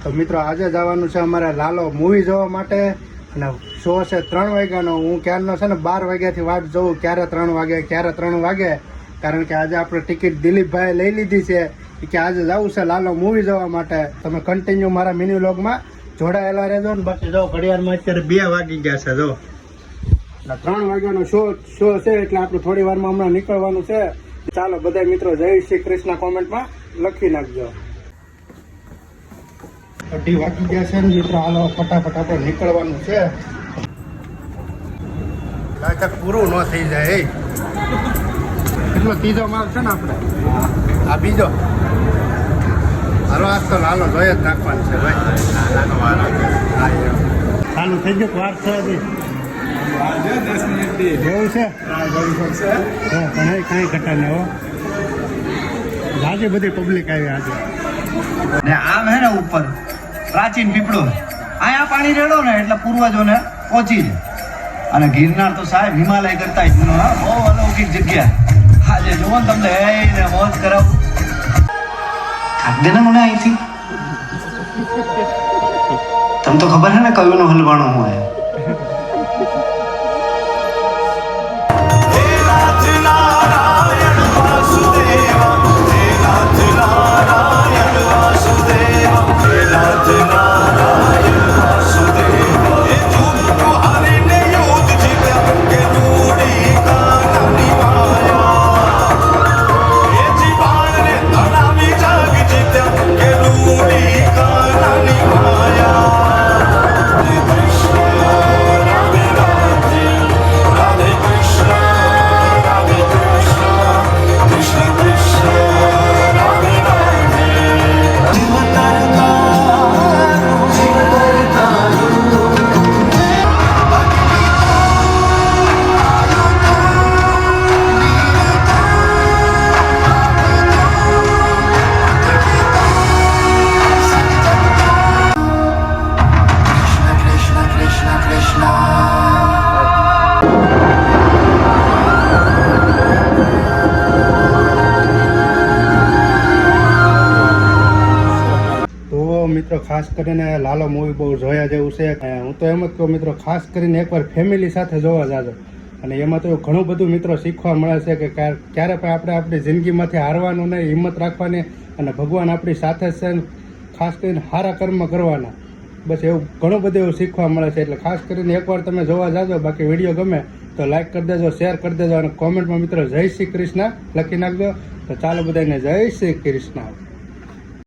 તો મિત્રો આજે જવાનું છે અમારે લાલો મૂવી જોવા માટે અને શો છે 3 વાગ્યાનો. હું ક્યારનો છે ને 12 વાગ્યાથી વાટ જોઉં ક્યારે 3 વાગે ક્યારે 3 વાગે, કારણ કે આજે આપણે ટિકિટ દિલીપભાઈ લઈ લીધી છે કે આજે જવું છે લાલો મૂવી જોવા માટે. તમે કન્ટિન્યુ મારા મિની વ્લોગમાં જોડાયેલા રહેજો ને. બાકી જો ઘડિયાળમાં અત્યારે 2 વાગી ગયા છે. જો એટલે 3 વાગ્યાનો શો છે એટલે આપણે થોડી વારમાં હમણાં નીકળવાનું છે. ચાલો બધા મિત્રો જય શ્રી કૃષ્ણ કોમેન્ટમાં લખી નાખજો. 2 વાગી ગયા છે ને મિત્રો, હાલો ફટાફટ આપણે નીકળવાનું છે. લાગત પૂરું ન થઈ જાય. એટલો ત્રીજો માલ છે ને આપણે, આ બીજો. હાલો આજ તો લાલો જોઈએ જ નાખવાનું છે ભાઈ. ચાલુ થઈ ગયું વાર છે હજી એવું છે પણ કઈ ઘટા ને હો. આજે બધી પબ્લિક આવી આજે. ને આમ હે ને ઉપર પ્રાચીન પીપળો આયા પાણી રેડો ને એટલે પૂર્વજોને પહોંચી જાય. અને ગિરનાર તો સાહેબ હિમાલય કરતા બહુ અલૌકિક જગ્યા. આજે જુઓ ને તમને ને મોજ કરાવું. કાઢ દે ને મને અહીંથી. તમને તો ખબર હે ને કયુંનો હલવાણો હોય. મિત્રો ખાસ કરીને લાલો મૂવી બહુ જોયા જેવું છે. હું તો એમ જ કહું મિત્રો, ખાસ કરીને એકવાર ફેમિલી સાથે જોવા જાજો. અને એમાં તો ઘણું બધું મિત્રો શીખવા મળે છે કે ક્યારે પણ આપણે આપણી જિંદગીમાંથી હારવાનું નહીં, હિંમત રાખવાની અને ભગવાન આપણી સાથે છે. ખાસ કરીને સારા કર્મ કરવાના, બસ એવું ઘણું બધું એવું શીખવા મળે છે. એટલે ખાસ કરીને એકવાર તમે જોવા જાજો. બાકી વિડીયો ગમે તો લાઈક કરી દેજો, શેર કરી દેજો અને કોમેન્ટમાં મિત્રો જય શ્રી કૃષ્ણ લખી નાખજો. તો ચાલો બધાને જય શ્રી કૃષ્ણ.